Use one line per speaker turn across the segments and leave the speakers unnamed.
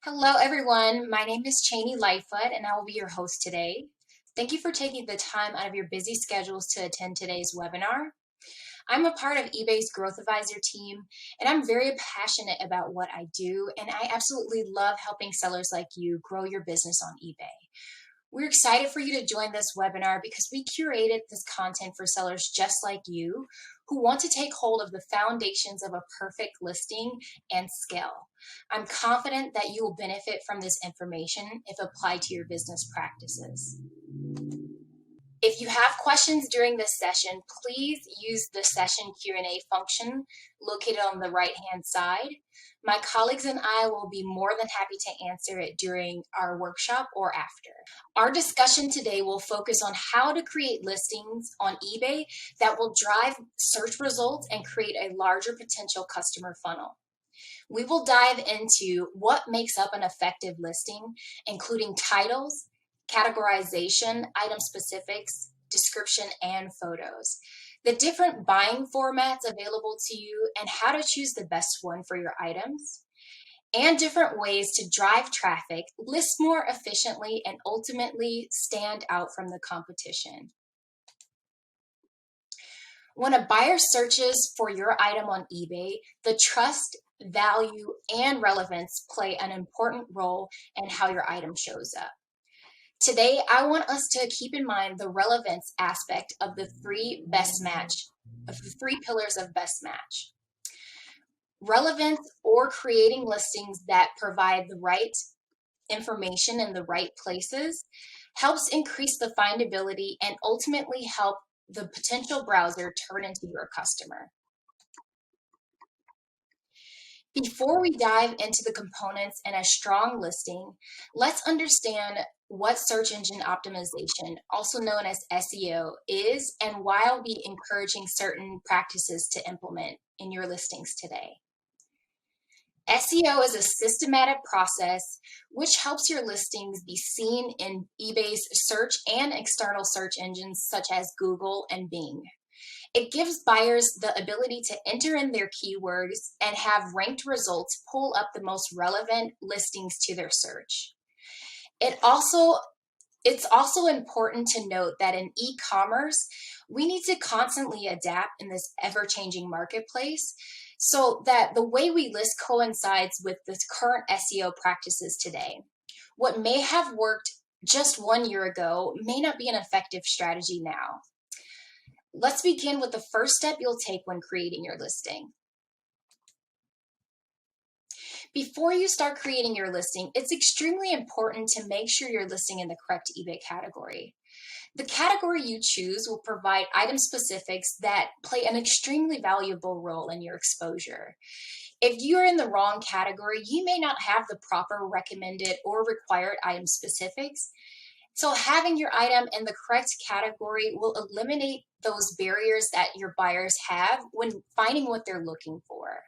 Hello, everyone. My name is Chaney Lightfoot, and I will be your host today. Thank you for taking the time out of your busy schedules to attend today's webinar. I'm a part of eBay's Growth Advisor team, and I'm very passionate about what I do, and I absolutely love helping sellers like you grow your business on eBay. We're excited for you to join this webinar because we curated this content for sellers just like you who want to take hold of the foundations of a perfect listing and scale. I'm confident that you will benefit from this information if applied to your business practices. If you have questions during this session, please use the session Q&A function located on the right-hand side. My colleagues and I will be more than happy to answer it during our workshop or after. Our discussion today will focus on how to create listings on eBay that will drive search results and create a larger potential customer funnel. We will dive into what makes up an effective listing, including titles, categorization, item specifics, description, and photos, the different buying formats available to you, and how to choose the best one for your items, and different ways to drive traffic, list more efficiently, and ultimately stand out from the competition. When a buyer searches for your item on eBay, the trust, value, and relevance play an important role in how your item shows up. Today, I want us to keep in mind the relevance aspect of the three pillars of best match. Relevance, or creating listings that provide the right information in the right places, helps increase the findability and ultimately help the potential browser turn into your customer. Before we dive into the components in a strong listing, let's understand what search engine optimization, also known as SEO, is and why I'll be encouraging certain practices to implement in your listings today. SEO is a systematic process which helps your listings be seen in eBay's search and external search engines such as Google and Bing. It gives buyers the ability to enter in their keywords and have ranked results pull up the most relevant listings to their search. It's also important to note that in e-commerce, we need to constantly adapt in this ever-changing marketplace so that the way we list coincides with the current SEO practices today. What may have worked just 1 year ago may not be an effective strategy now. Let's begin with the first step you'll take when creating your listing. Before you start creating your listing, it's extremely important to make sure you're listing in the correct eBay category. The category you choose will provide item specifics that play an extremely valuable role in your exposure. If you're in the wrong category, you may not have the proper recommended or required item specifics. So having your item in the correct category will eliminate those barriers that your buyers have when finding what they're looking for.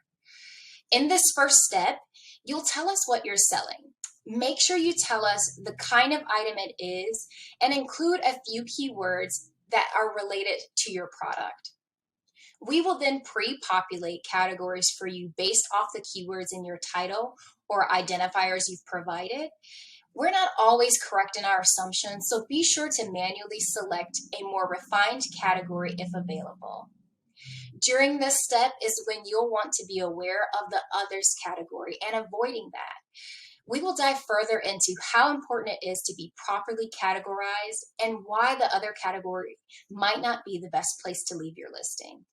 In this first step, you'll tell us what you're selling. Make sure you tell us the kind of item it is and include a few keywords that are related to your product. We will then pre-populate categories for you based off the keywords in your title or identifiers you've provided. We're not always correct in our assumptions, so be sure to manually select a more refined category if available. During this step is when you'll want to be aware of the others category and avoiding that. We will dive further into how important it is to be properly categorized and why the other category might not be the best place to leave your listing.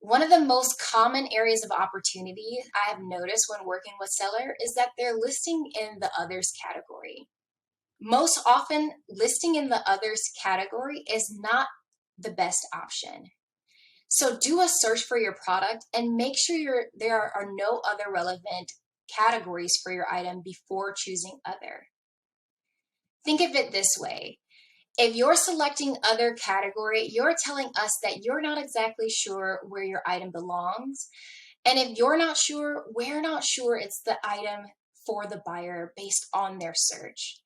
One of the most common areas of opportunity I have noticed when working with sellers is that they're listing in the others category. Most often, listing in the others category is not the best option. So do a search for your product and make sure there are no other relevant categories for your item before choosing other. Think of it this way. If you're selecting other category, you're telling us that you're not exactly sure where your item belongs. And if you're not sure, we're not sure it's the item for the buyer based on their search.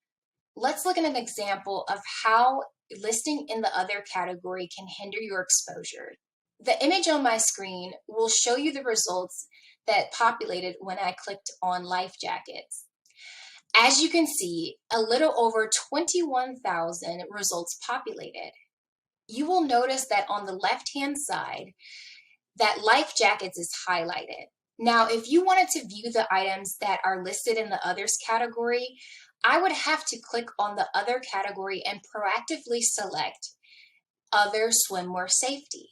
Let's look at an example of how listing in the other category can hinder your exposure. The image on my screen will show you the results that populated when I clicked on life jackets. As you can see, a little over 21,000 results populated. You will notice that on the left-hand side, that life jackets is highlighted. Now, if you wanted to view the items that are listed in the others category, I would have to click on the other category and proactively select other swimwear safety.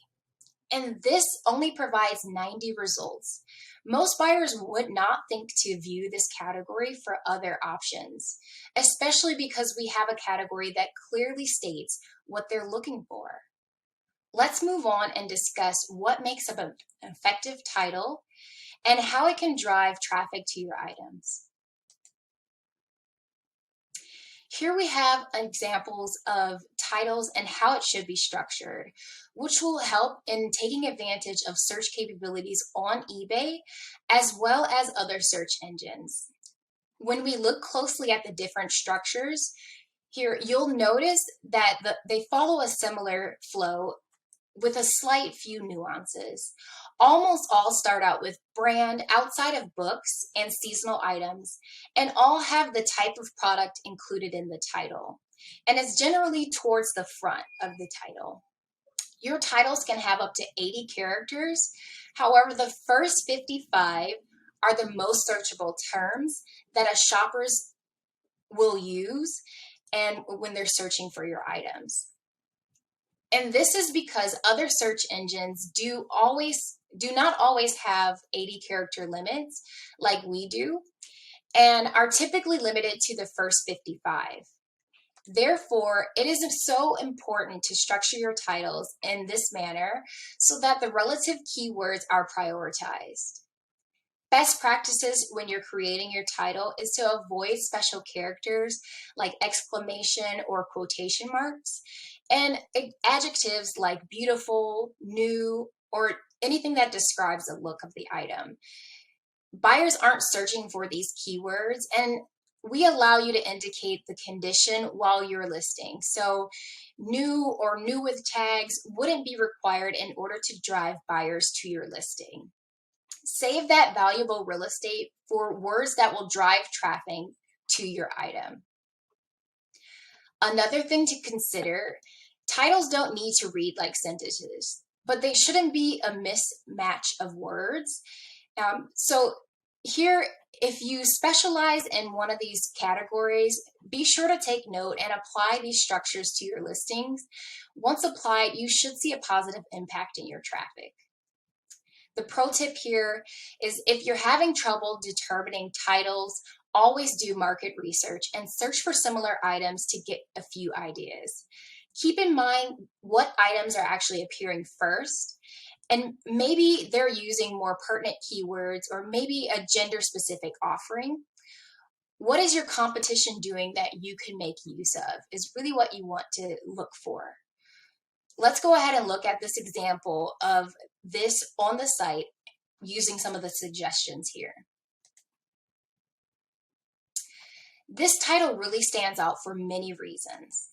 And this only provides 90 results. Most buyers would not think to view this category for other options, especially because we have a category that clearly states what they're looking for. Let's move on and discuss what makes up an effective title and how it can drive traffic to your items. Here we have examples of titles and how it should be structured, which will help in taking advantage of search capabilities on eBay as well as other search engines. When we look closely at the different structures, here you'll notice that they follow a similar flow with a slight few nuances. Almost all start out with brand outside of books and seasonal items, and all have the type of product included in the title. And it's generally towards the front of the title. Your titles can have up to 80 characters. However, the first 55 are the most searchable terms that a shoppers will use and when they're searching for your items. And this is because other search engines do not always have 80 character limits like we do, and are typically limited to the first 55. Therefore, it is so important to structure your titles in this manner so that the relative keywords are prioritized. Best practices when you're creating your title is to avoid special characters like exclamation or quotation marks, and adjectives like beautiful, new, or anything that describes the look of the item. Buyers aren't searching for these keywords, and we allow you to indicate the condition while you're listing. So new or new with tags wouldn't be required in order to drive buyers to your listing. Save that valuable real estate for words that will drive traffic to your item. Another thing to consider, titles don't need to read like sentences, but they shouldn't be a mismatch of words. So here, if you specialize in one of these categories, be sure to take note and apply these structures to your listings. Once applied, you should see a positive impact in your traffic. The pro tip here is if you're having trouble determining titles, always do market research and search for similar items to get a few ideas. Keep in mind what items are actually appearing first, and maybe they're using more pertinent keywords or maybe a gender-specific offering. What is your competition doing that you can make use of is really what you want to look for. Let's go ahead and look at this example of this on the site using some of the suggestions here. This title really stands out for many reasons.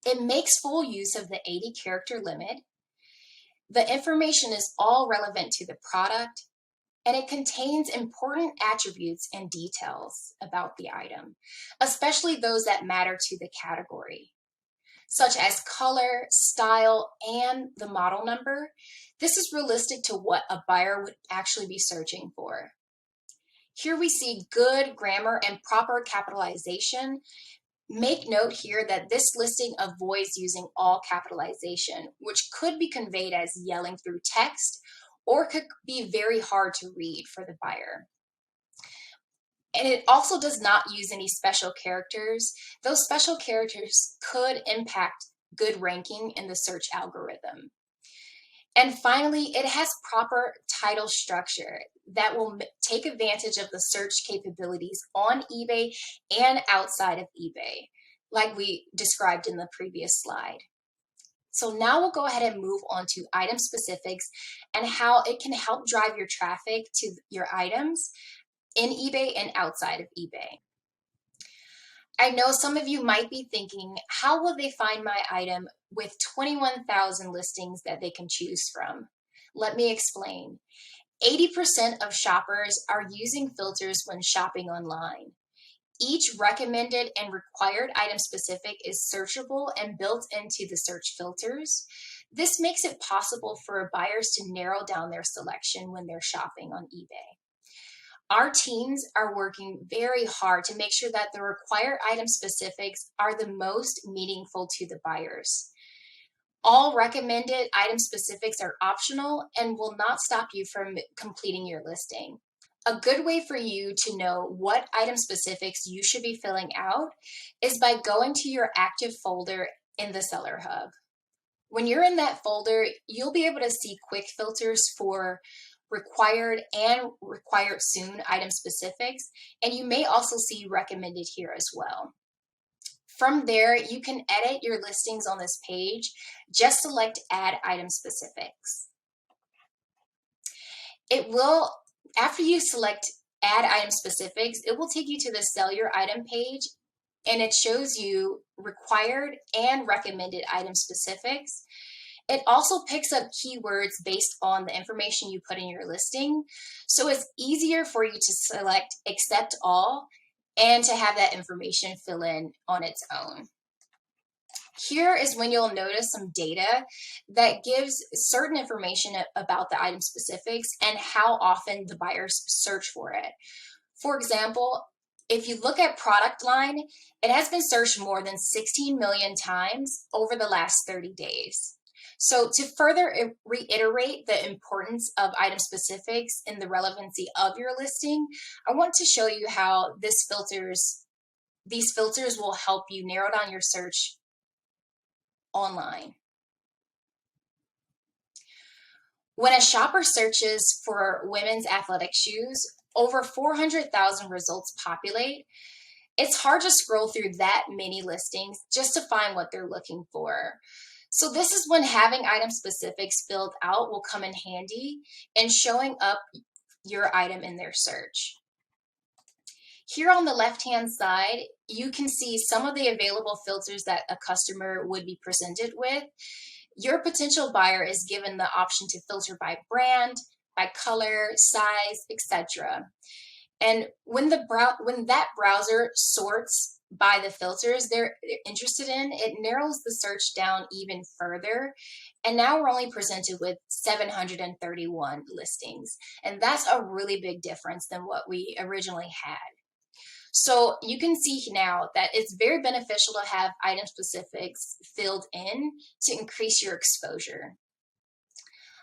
It makes full use of the 80 character limit. The information is all relevant to the product, and it contains important attributes and details about the item, especially those that matter to the category, such as color, style, and the model number. This is realistic to what a buyer would actually be searching for. Here we see good grammar and proper capitalization. Make note here that this listing avoids using all capitalization, which could be conveyed as yelling through text or could be very hard to read for the buyer. And it also does not use any special characters. Those special characters could impact good ranking in the search algorithm. And finally, it has proper title structure that will take advantage of the search capabilities on eBay and outside of eBay, like we described in the previous slide. So now we'll go ahead and move on to item specifics and how it can help drive your traffic to your items in eBay and outside of eBay. I know some of you might be thinking, how will they find my item with 21,000 listings that they can choose from? Let me explain. 80% of shoppers are using filters when shopping online. Each recommended and required item specific is searchable and built into the search filters. This makes it possible for buyers to narrow down their selection when they're shopping on eBay. Our teams are working very hard to make sure that the required item specifics are the most meaningful to the buyers. All recommended item specifics are optional and will not stop you from completing your listing. A good way for you to know what item specifics you should be filling out is by going to your active folder in the Seller Hub. When you're in that folder, you'll be able to see quick filters for required and required soon item specifics, and you may also see recommended here as well. From there, you can edit your listings on this page. Just select Add Item Specifics. After you select Add Item Specifics, it will take you to the Sell Your Item page, and it shows you required and recommended item specifics. It also picks up keywords based on the information you put in your listing, so it's easier for you to select Accept All and to have that information fill in on its own. Here is when you'll notice some data that gives certain information about the item specifics and how often the buyers search for it. For example, if you look at product line, it has been searched more than 16 million times over the last 30 days. So to further reiterate the importance of item specifics and the relevancy of your listing, I want to show you how these filters will help you narrow down your search online. When a shopper searches for women's athletic shoes, over 400,000 results populate. It's hard to scroll through that many listings just to find what they're looking for. So this is when having item specifics filled out will come in handy and showing up your item in their search. Here on the left-hand side, you can see some of the available filters that a customer would be presented with. Your potential buyer is given the option to filter by brand, by color, size, etc. And when that browser sorts by the filters they're interested in, it narrows the search down even further. And now we're only presented with 731 listings. And that's a really big difference than what we originally had. So you can see now that it's very beneficial to have item specifics filled in to increase your exposure.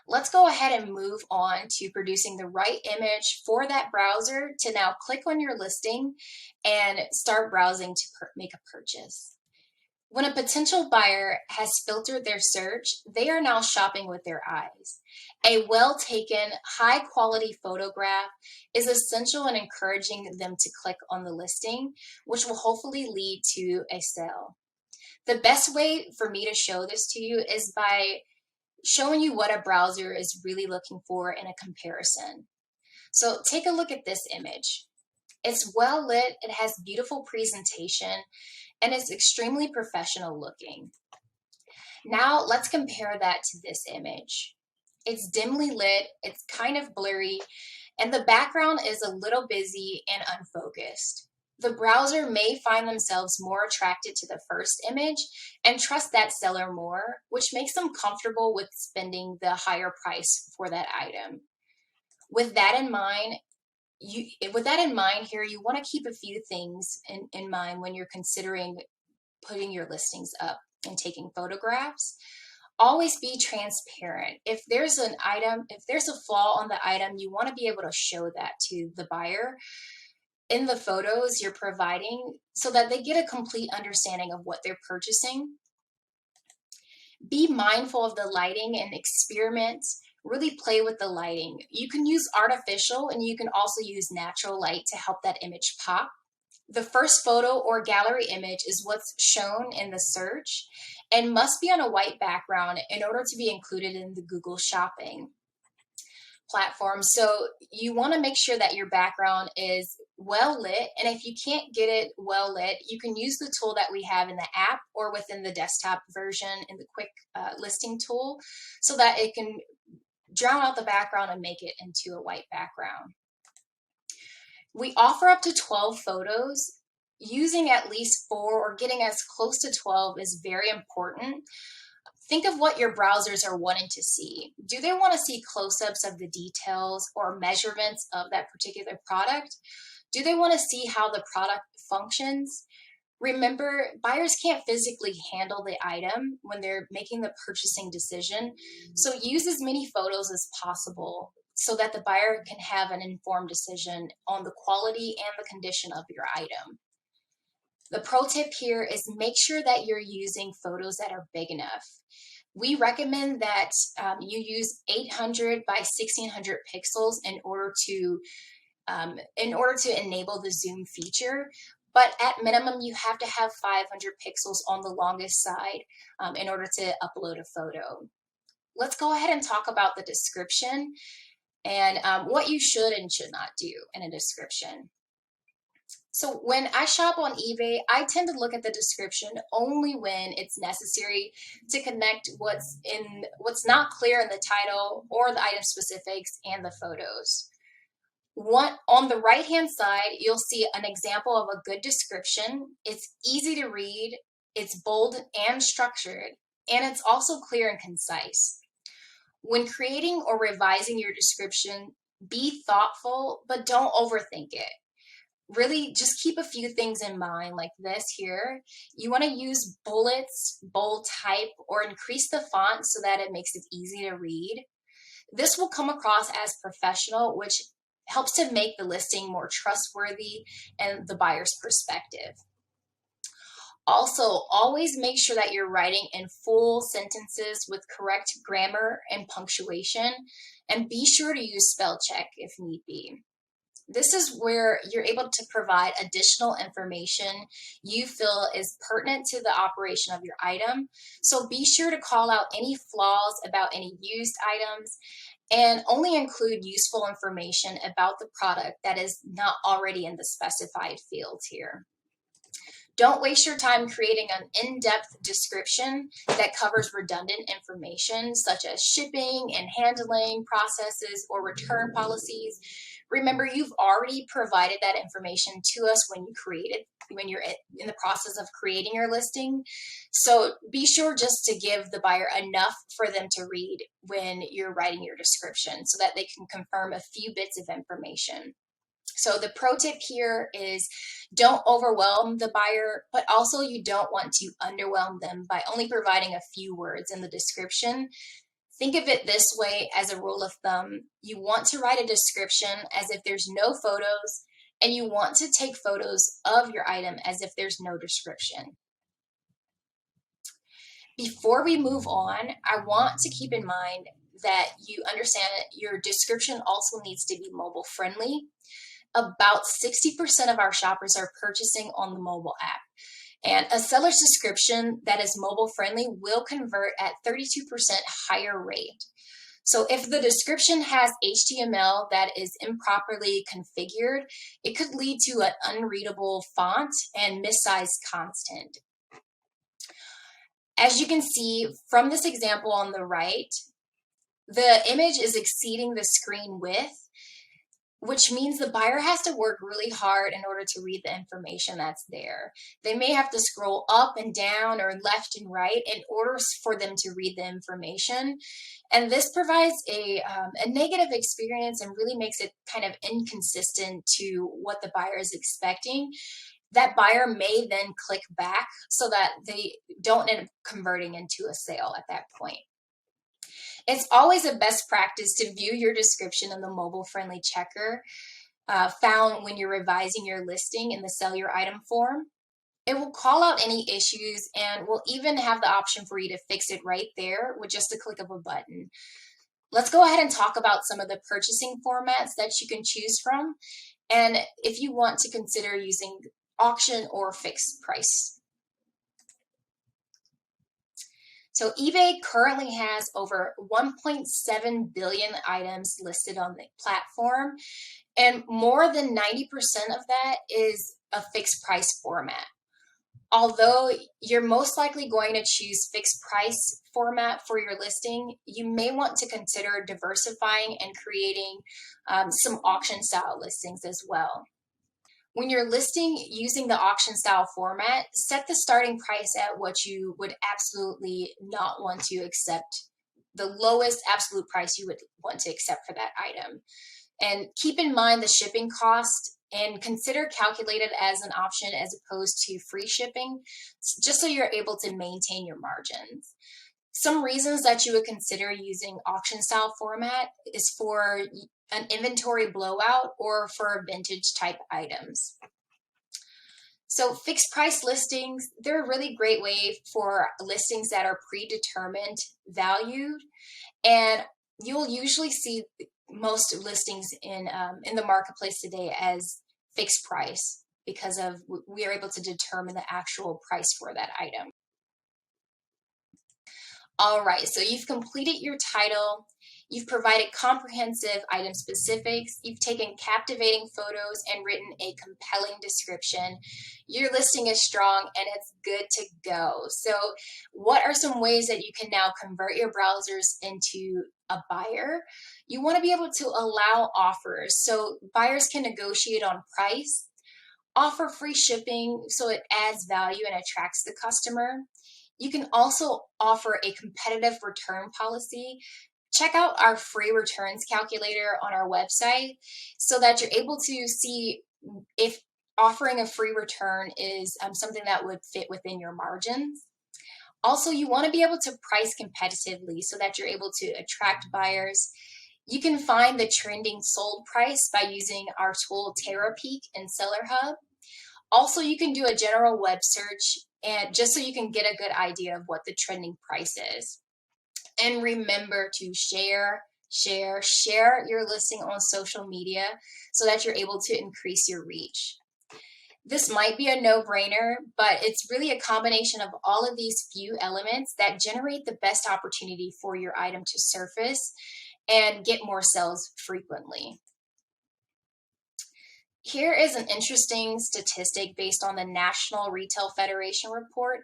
Let's go ahead and move on to producing the right image for that browser to now click on your listing and start browsing to make a purchase. When a potential buyer has filtered their search, they are now shopping with their eyes. A well-taken, high-quality photograph is essential in encouraging them to click on the listing, which will hopefully lead to a sale. The best way for me to show this to you is by showing you what a browser is really looking for in a comparison. So take a look at this image. It's well lit, it has beautiful presentation, and it's extremely professional looking. Now let's compare that to this image. It's dimly lit, it's kind of blurry, and the background is a little busy and unfocused. The browser may find themselves more attracted to the first image and trust that seller more, which makes them comfortable with spending the higher price for that item. With that in mind, here, you want to keep a few things in mind when you're considering putting your listings up and taking photographs. Always be transparent. If there's a flaw on the item, you want to be able to show that to the buyer in the photos you're providing so that they get a complete understanding of what they're purchasing. Be mindful of the lighting and experiment. Really play with the lighting. You can use artificial and you can also use natural light to help that image pop. The first photo or gallery image is what's shown in the search and must be on a white background in order to be included in the Google Shopping platform. So you want to make sure that your background is well lit, and if you can't get it well lit, you can use the tool that we have in the app or within the desktop version in the quick listing tool so that it can drown out the background and make it into a white background. We offer up to 12 photos. Using at least 4 or getting as close to 12 is very important. Think of what your browsers are wanting to see. Do they want to see close-ups of the details or measurements of that particular product? Do they want to see how the product functions? Remember, buyers can't physically handle the item when they're making the purchasing decision, so use as many photos as possible so that the buyer can have an informed decision on the quality and the condition of your item. The pro tip here is make sure that you're using photos that are big enough. We recommend that you use 800 by 1600 pixels in order to enable the zoom feature. But at minimum, you have to have 500 pixels on the longest side in order to upload a photo. Let's go ahead and talk about the description and what you should and should not do in a description. So when I shop on eBay, I tend to look at the description only when it's necessary to connect what's not clear in the title or the item specifics and the photos. On the right-hand side, you'll see an example of a good description. It's easy to read, it's bold and structured, and it's also clear and concise. When creating or revising your description, be thoughtful, but don't overthink it. Really just keep a few things in mind like this here. You want to use bullets, bold type, or increase the font so that it makes it easy to read. This will come across as professional, which helps to make the listing more trustworthy and the buyer's perspective. Also, always make sure that you're writing in full sentences with correct grammar and punctuation, and be sure to use spell check if need be. This is where you're able to provide additional information you feel is pertinent to the operation of your item. So be sure to call out any flaws about any used items and only include useful information about the product that is not already in the specified fields here. Don't waste your time creating an in-depth description that covers redundant information such as shipping and handling processes or return policies. Remember, you've already provided that information to us when you're in the process of creating your listing. So be sure just to give the buyer enough for them to read when you're writing your description so that they can confirm a few bits of information. So the pro tip here is don't overwhelm the buyer, but also you don't want to underwhelm them by only providing a few words in the description. Think of it this way as a rule of thumb. You want to write a description as if there's no photos, and you want to take photos of your item as if there's no description. Before we move on, I want to keep in mind that you understand that your description also needs to be mobile friendly. About 60% of our shoppers are purchasing on the mobile app. And a seller's description that is mobile friendly will convert at 32% higher rate. So if the description has HTML that is improperly configured, it could lead to an unreadable font and missized content. As you can see from this example on the right, the image is exceeding the screen width, which means the buyer has to work really hard in order to read the information that's there. They may have to scroll up and down or left and right in order for them to read the information. And this provides a negative experience and really makes it kind of inconsistent to what the buyer is expecting. That buyer may then click back so that they don't end up converting into a sale at that point. It's always a best practice to view your description in the mobile-friendly checker found when you're revising your listing in the Sell Your Item form. It will call out any issues and will even have the option for you to fix it right there with just a click of a button. Let's go ahead and talk about some of the purchasing formats that you can choose from, and if you want to consider using auction or fixed price. So eBay currently has over 1.7 billion items listed on the platform, and more than 90% of that is a fixed price format. Although you're most likely going to choose fixed price format for your listing, you may want to consider diversifying and creating some auction style listings as well. When you're listing using the auction style format, set the starting price at what you would absolutely not want to accept, the lowest absolute price you would want to accept for that item. And keep in mind the shipping cost and consider calculated as an option as opposed to free shipping, just so you're able to maintain your margins. Some reasons that you would consider using auction style format is for an inventory blowout or for vintage type items. So fixed price listings, they're a really great way for listings that are predetermined valued, and you'll usually see most listings in the marketplace today as fixed price because of we are able to determine the actual price for that item. All right, so you've completed your title, you've provided comprehensive item specifics, you've taken captivating photos and written a compelling description. Your listing is strong and it's good to go. So what are some ways that you can now convert your browsers into a buyer? You want to be able to allow offers so buyers can negotiate on price, offer free shipping so it adds value and attracts the customer. You can also offer a competitive return policy. Check out our free returns calculator on our website so that you're able to see if offering a free return is something that would fit within your margins. Also, you want to be able to price competitively so that you're able to attract buyers. You can find the trending sold price by using our tool TerraPeak and Seller Hub. Also, you can do a general web search and just so you can get a good idea of what the trending price is. And remember to share your listing on social media so that you're able to increase your reach. This might be a no-brainer, but it's really a combination of all of these few elements that generate the best opportunity for your item to surface and get more sales frequently. Here is an interesting statistic based on the National Retail Federation report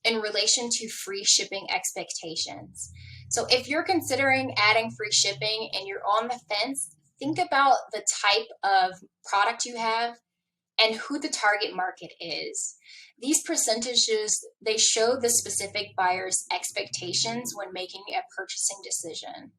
in relation to free shipping expectations. So if you're considering adding free shipping and you're on the fence, think about the type of product you have and who the target market is. These percentages, they show the specific buyer's expectations when making a purchasing decision.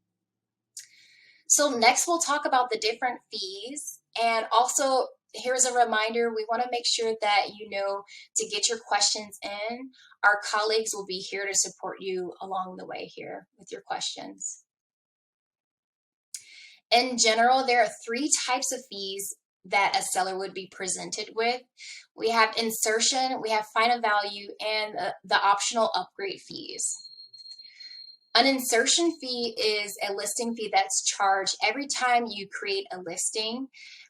So next we'll talk about the different fees, and also here's a reminder, we want to make sure that you know to get your questions in. Our colleagues will be here to support you along the way here with your questions. In general, there are 3 types of fees that a seller would be presented with. We have insertion, we have final value, and the optional upgrade fees. An insertion fee is a listing fee that's charged every time you create a listing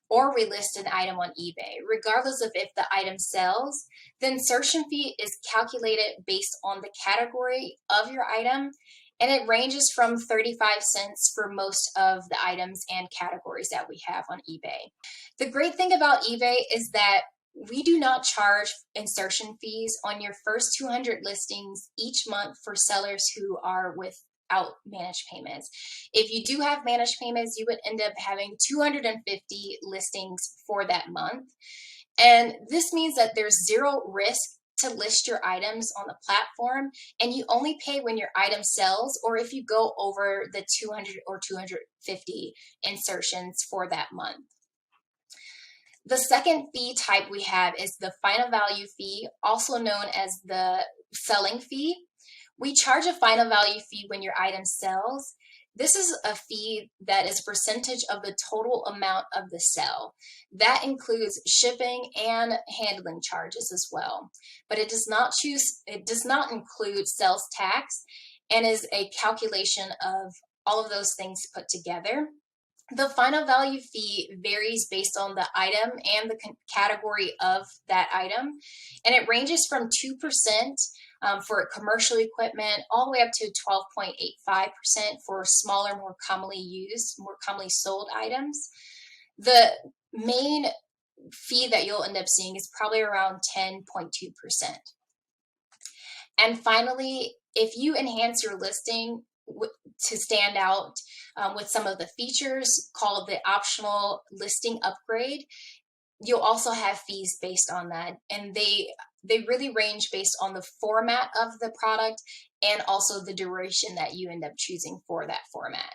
or relist an item on eBay. Regardless of if the item sells, the insertion fee is calculated based on the category of your item, and it ranges from 35 cents for most of the items and categories that we have on eBay. The great thing about eBay is that we do not charge insertion fees on your first 200 listings each month for sellers who are without managed payments. If you do have managed payments, you would end up having 250 listings for that month. And this means that there's zero risk to list your items on the platform, and you only pay when your item sells or if you go over the 200 or 250 insertions for that month. The second fee type we have is the final value fee, also known as the selling fee. We charge a final value fee when your item sells. This is a fee that is a percentage of the total amount of the sale. That includes shipping and handling charges as well. But it does not include sales tax and is a calculation of all of those things put together. The final value fee varies based on the item and the category of that item, and it ranges from 2% for commercial equipment all the way up to 12.85% for smaller, more commonly sold items. The main fee that you'll end up seeing is probably around 10.2%. And finally, if you enhance your listing to stand out with some of the features called the optional listing upgrade, you'll also have fees based on that. And they really range based on the format of the product and also the duration that you end up choosing for that format.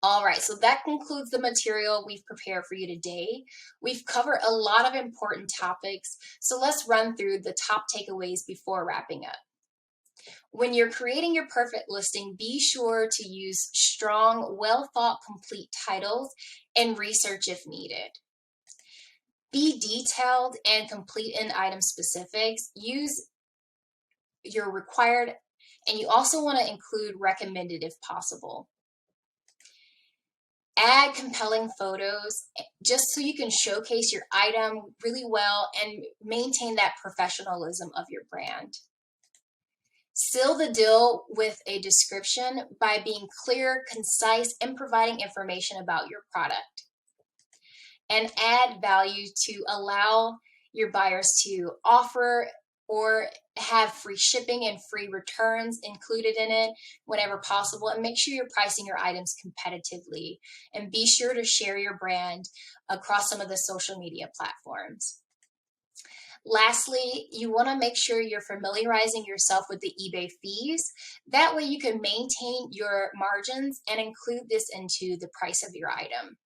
All right, so that concludes the material we've prepared for you today. We've covered a lot of important topics, so let's run through the top takeaways before wrapping up. When you're creating your perfect listing, be sure to use strong, well-thought, complete titles and research if needed. Be detailed and complete in item specifics. Use your required, and you also want to include recommended if possible. Add compelling photos just so you can showcase your item really well and maintain that professionalism of your brand. Seal the deal with a description by being clear, concise, and providing information about your product. And add value to allow your buyers to offer or have free shipping and free returns included in it whenever possible, and make sure you're pricing your items competitively, and be sure to share your brand across some of the social media platforms. Lastly, you want to make sure you're familiarizing yourself with the eBay fees. That way you can maintain your margins and include this into the price of your item.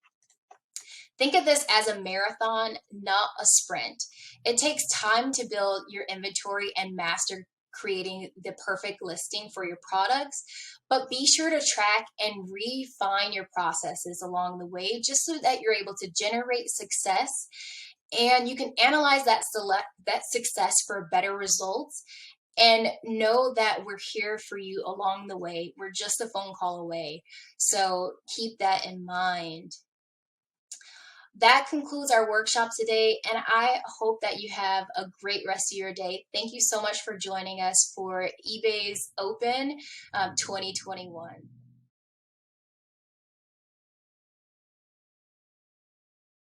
Think of this as a marathon, not a sprint. It takes time to build your inventory and master creating the perfect listing for your products, but be sure to track and refine your processes along the way just so that you're able to generate success, and you can analyze that success for better results, and know that we're here for you along the way. We're just a phone call away, so keep that in mind. That concludes our workshop today, and I hope that you have a great rest of your day. Thank you so much for joining us for eBay's Open 2021.